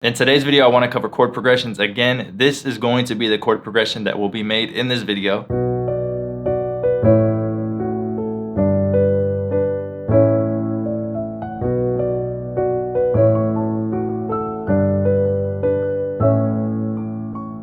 In today's video, I want to cover chord progressions. Again, this is going to be the chord progression that will be made in this video.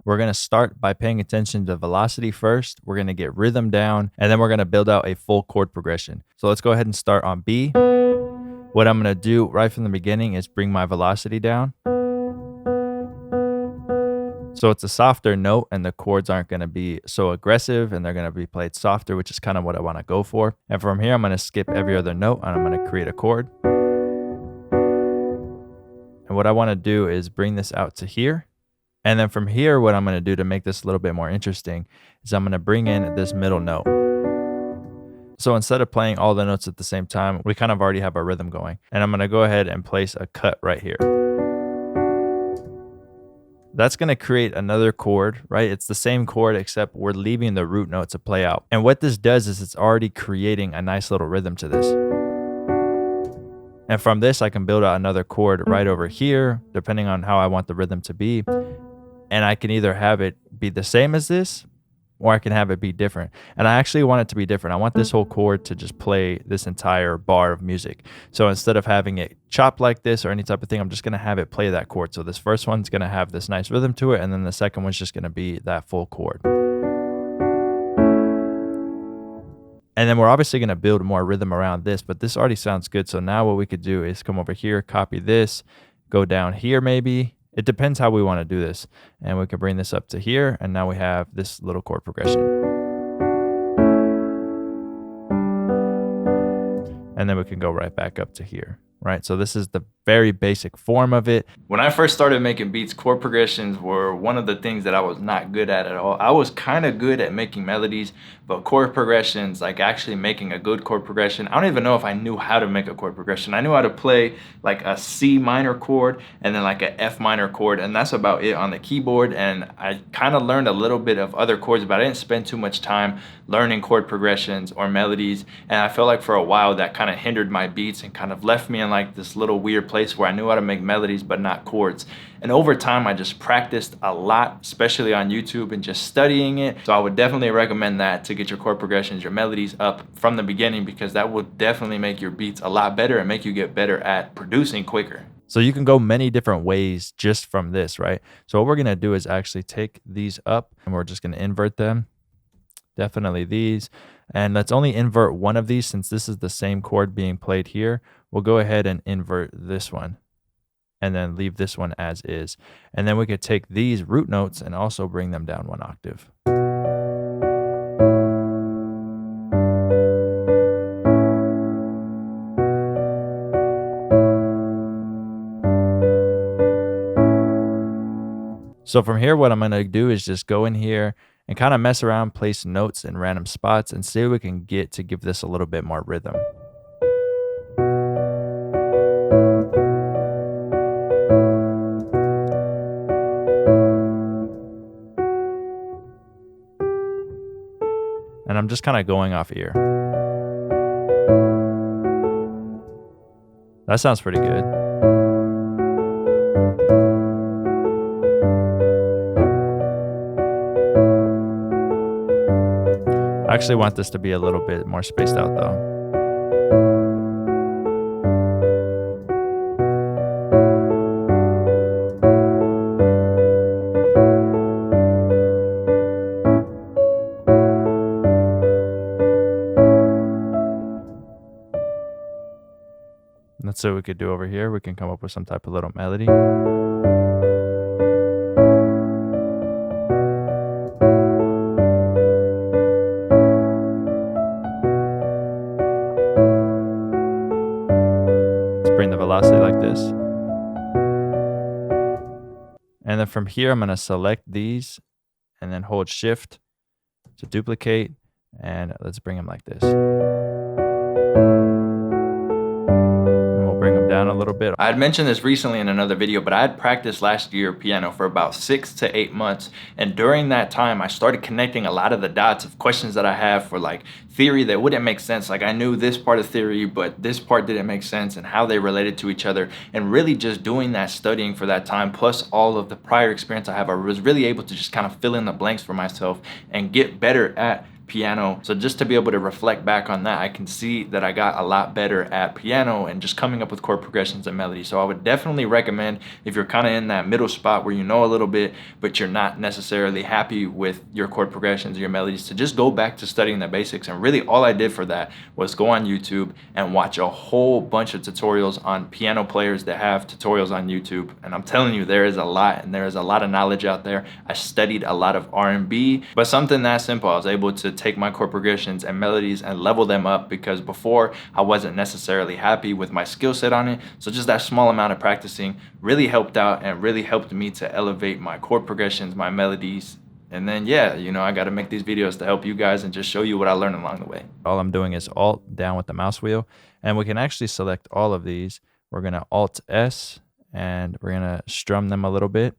We're going to start by paying attention to velocity first. We're going to get rhythm down, and then we're going to build out a full chord progression. So let's go ahead and start on B. What I'm going to do right from the beginning is bring my velocity down. So it's a softer note and the chords aren't going to be so aggressive and they're going to be played softer, which is kind of what I want to go for. And from here, I'm going to skip every other note and I'm going to create a chord. And what I want to do is bring this out to here. And then from here, what I'm going to do to make this a little bit more interesting is I'm going to bring in this middle note. So instead of playing all the notes at the same time, we kind of already have our rhythm going. And I'm going to go ahead and place a cut right here. That's going to create another chord, right? It's the same chord, except we're leaving the root note to play out. And what this does is it's already creating a nice little rhythm to this. And from this, I can build out another chord right over here, depending on how I want the rhythm to be. And I can either have it be the same as this, or I can have it be different. And I actually want it to be different. I want this whole chord to just play this entire bar of music. So instead of having it chop like this or any type of thing, I'm just going to have it play that chord. So this first one's going to have this nice rhythm to it, and then the second one's just going to be that full chord. And then we're obviously going to build more rhythm around this, but this already sounds good. So now what we could do is come over here, copy this, go down here maybe. It depends how we want to do this. And we can bring this up to here. And now we have this little chord progression. And then we can go right back up to here, right? So this is the very basic form of it. When I first started making beats, chord progressions were one of the things that I was not good at all. I was kind of good at making melodies, but chord progressions, like actually making a good chord progression, I don't even know if I knew how to make a chord progression. I knew how to play like a C minor chord and then like a F minor chord, and that's about it on the keyboard. And I kind of learned a little bit of other chords, but I didn't spend too much time learning chord progressions or melodies. And I felt like for a while that kind of hindered my beats and kind of left me in like this little weird place where I knew how to make melodies but not chords. And over time I just practiced a lot, especially on YouTube and just studying it. So I would definitely recommend that to get your chord progressions, your melodies up from the beginning, because that will definitely make your beats a lot better and make you get better at producing quicker. So you can go many different ways just from this, right? So what we're going to do is actually take these up and we're just going to invert them. Definitely these. And let's only invert one of these since this is the same chord being played here. We'll go ahead and invert this one and then leave this one as is. And then we could take these root notes and also bring them down one octave. So from here, what I'm going to do is just go in here and kind of mess around, place notes in random spots and see what we can get to give this a little bit more rhythm. And I'm just kind of going off ear. That sounds pretty good. I actually want this to be a little bit more spaced out though. Let's see what we could do over here. We can come up with some type of little melody. Bring the velocity like this. And then from here, I'm going to select these and then hold shift to duplicate. And let's bring them like this. And we'll bring them down a little little bit. I had mentioned this recently in another video, but I had practiced last year piano for about 6 to 8 months. And during that time, I started connecting a lot of the dots of questions that I have for like theory that wouldn't make sense. Like I knew this part of theory, but this part didn't make sense, and how they related to each other. And really just doing that studying for that time, plus all of the prior experience I have, I was really able to just kind of fill in the blanks for myself and get better at piano. So just to be able to reflect back on that, I can see that I got a lot better at piano and just coming up with chord progressions and melodies. So I would definitely recommend, if you're kind of in that middle spot where you know a little bit but you're not necessarily happy with your chord progressions or your melodies, to just go back to studying the basics. And really all I did for that was go on YouTube and watch a whole bunch of tutorials on piano players that have tutorials on YouTube. And I'm telling you, there is a lot, and there is a lot of knowledge out there. I studied a lot of R&B, but something that simple, I was able to take my chord progressions and melodies and level them up, because before I wasn't necessarily happy with my skill set on it. So just that small amount of practicing really helped out and really helped me to elevate my chord progressions, my melodies. And then, yeah, you know, I got to make these videos to help you guys and just show you what I learned along the way. All I'm doing is Alt down with the mouse wheel, and we can actually select all of these. We're going to Alt S, and we're going to strum them a little bit,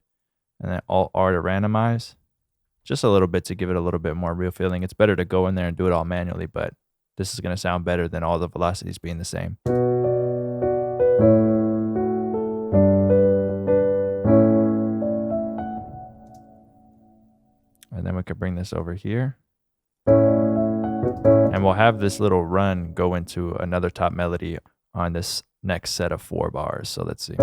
and then Alt R to randomize. Just a little bit to give it a little bit more real feeling. It's better to go in there and do it all manually, but this is going to sound better than all the velocities being the same. And then we could bring this over here. And we'll have this little run go into another top melody on this next set of 4 bars. So let's see.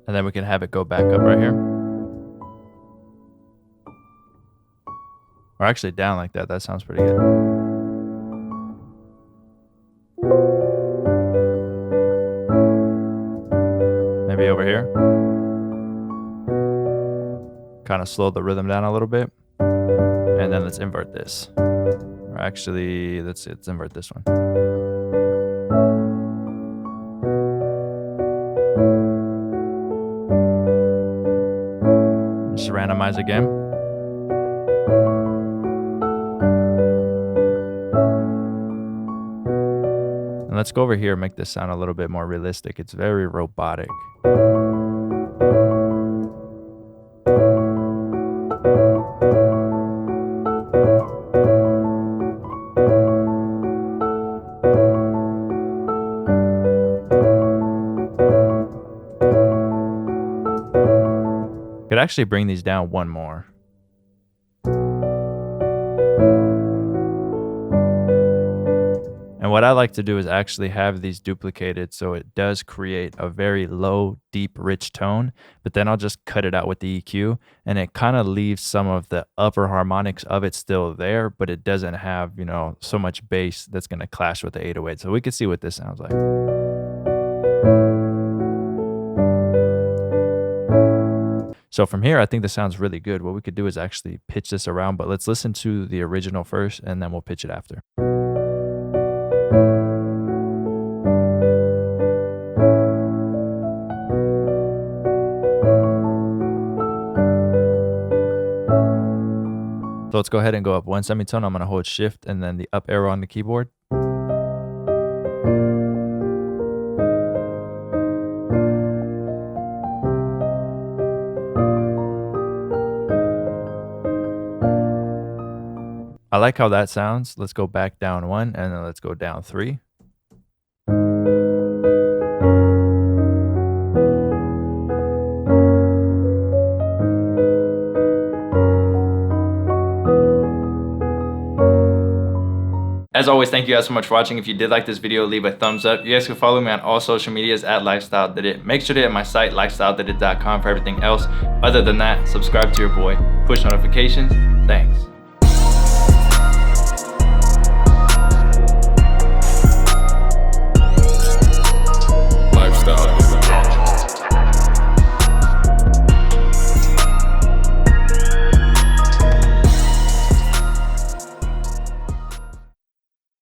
And then we can have it go back up right here. Or actually down like that. That sounds pretty good. Maybe over here. Kind of slow the rhythm down a little bit. And then let's invert this. Or actually, let's invert this one. Just randomize again. And let's go over here and make this sound a little bit more realistic. It's very robotic. Could actually bring these down one more. And what I like to do is actually have these duplicated so it does create a very low, deep, rich tone, but then I'll just cut it out with the EQ, and it kind of leaves some of the upper harmonics of it still there, but it doesn't have, you know, so much bass that's going to clash with the 808. So we can see what this sounds like. So from here, I think this sounds really good. What we could do is actually pitch this around, but let's listen to the original first, and then we'll pitch it after. So let's go ahead and go up one semitone. I'm going to hold shift and then the up arrow on the keyboard. I like how that sounds. Let's go back down 1 and then let's go down 3. As always, thank you guys so much for watching. If you did like this video, leave a thumbs up. You guys can follow me on all social medias at LifestyleDidIt. Make sure to hit my site, lifestyledidit.com, for everything else. Other than that, subscribe to your boy, push notifications. Thanks.